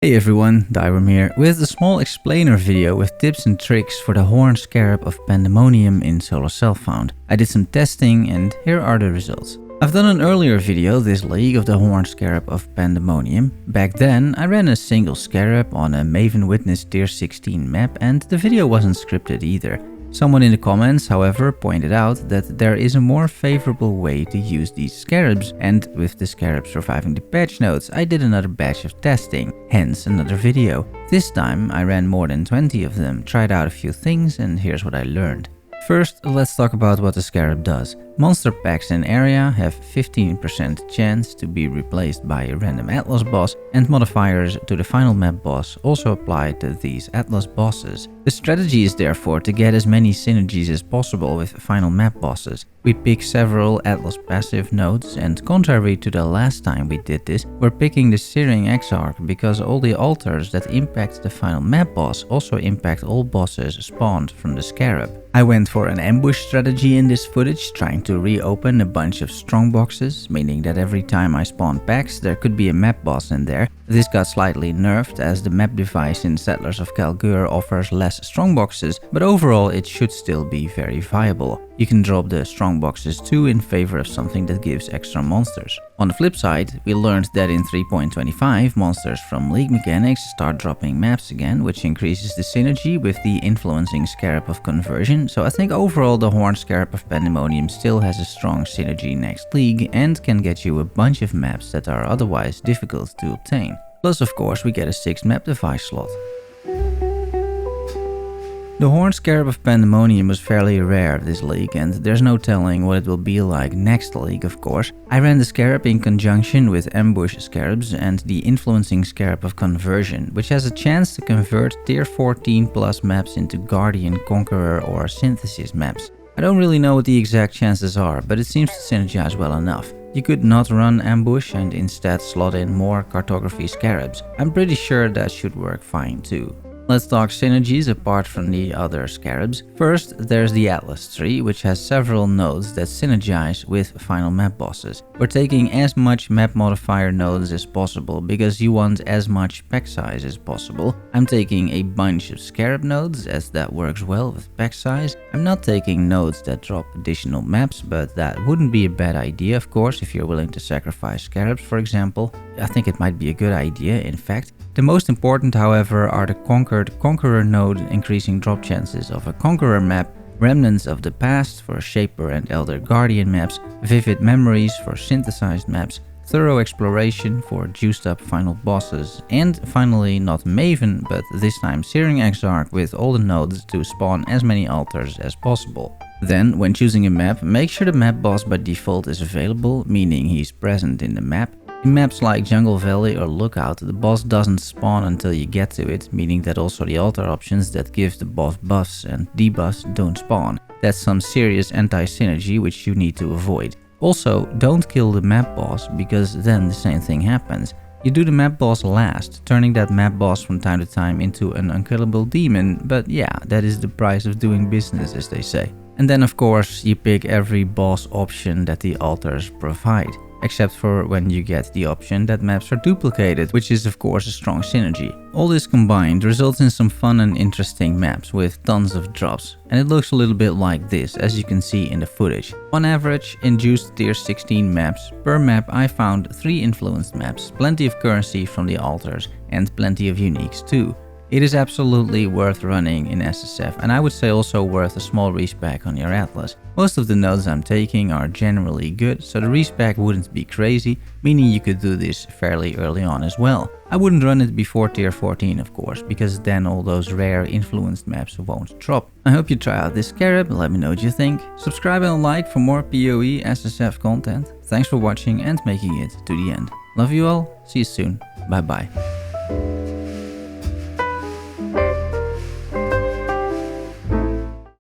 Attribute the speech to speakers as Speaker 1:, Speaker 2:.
Speaker 1: Hey everyone, Thyworm here with a small explainer video with tips and tricks for the Horned Scarab of Pandemonium in Solo Self-Found. I did some testing and here are the results. I've done an earlier video this league of the Horned Scarab of Pandemonium. Back then I ran a single scarab on a Maven Witness tier 16 map and the video wasn't scripted either. Someone in the comments, however, pointed out that there is a more favorable way to use these scarabs, and with the scarabs surviving the patch notes, I did another batch of testing, hence another video. This time I ran more than 20 of them, tried out a few things, and here's what I learned. First, let's talk about what the scarab does. Monster packs in area have 15% chance to be replaced by a random Atlas boss, and modifiers to the final map boss also apply to these Atlas bosses. The strategy is therefore to get as many synergies as possible with final map bosses. We pick several Atlas passive nodes, and contrary to the last time we did this, we're picking the Searing Exarch because all the altars that impact the final map boss also impact all bosses spawned from the scarab. I went for an ambush strategy in this footage, trying to reopen a bunch of strong boxes, meaning that every time I spawned packs there could be a map boss in there. This got slightly nerfed as the map device in Settlers of Kalgur offers less strong boxes, but overall it should still be very viable. You can drop the strong boxes too in favor of something that gives extra monsters. On the flip side, we learned that in 3.25 monsters from League mechanics start dropping maps again, which increases the synergy with the influencing Scarab of Conversion, so I think overall the Horned Scarab of Pandemonium still has a strong synergy next League and can get you a bunch of maps that are otherwise difficult to obtain. Plus of course we get a 6th map device slot. The Horned Scarab of Pandemonium was fairly rare this league, and there's no telling what it will be like next league, of course. I ran the scarab in conjunction with ambush scarabs and the influencing Scarab of Conversion, which has a chance to convert tier 14 plus maps into Guardian, Conqueror or Synthesis maps. I don't really know what the exact chances are, but it seems to synergize well enough. You could not run ambush and instead slot in more cartography scarabs. I'm pretty sure that should work fine too. Let's talk synergies apart from the other scarabs. First, there's the Atlas tree, which has several nodes that synergize with final map bosses. We're taking as much map modifier nodes as possible because you want as much pack size as possible. I'm taking a bunch of scarab nodes as that works well with pack size. I'm not taking nodes that drop additional maps, but that wouldn't be a bad idea, of course, if you're willing to sacrifice scarabs, for example. I think it might be a good idea, in fact. The most important, however, are the Conqueror node, increasing drop chances of a Conqueror map, Remnants of the Past for Shaper and Elder Guardian maps, Vivid Memories for synthesized maps, Thorough Exploration for juiced up final bosses, and finally not Maven, but this time Searing Exarch with all the nodes to spawn as many altars as possible. Then, when choosing a map, make sure the map boss by default is available, meaning he's present in the map. In maps like Jungle Valley or Lookout, the boss doesn't spawn until you get to it, meaning that also the altar options that give the boss buffs and debuffs don't spawn. That's some serious anti-synergy which you need to avoid. Also, don't kill the map boss, because then the same thing happens. You do the map boss last, turning that map boss from time to time into an unkillable demon, but yeah, that is the price of doing business, as they say. And then of course you pick every boss option that the altars provide. Except for when you get the option that maps are duplicated, which is of course a strong synergy. All this combined results in some fun and interesting maps with tons of drops, and it looks a little bit like this, as you can see in the footage. On average, in juiced tier 16 maps, per map I found 3 influenced maps, plenty of currency from the altars, and plenty of uniques too. It is absolutely worth running in SSF, and I would say also worth a small respec on your Atlas. Most of the nodes I'm taking are generally good, so the respec wouldn't be crazy, meaning you could do this fairly early on as well. I wouldn't run it before tier 14 of course, because then all those rare influenced maps won't drop. I hope you try out this scarab, let me know what you think. Subscribe and like for more PoE SSF content. Thanks for watching and making it to the end. Love you all, see you soon, bye bye.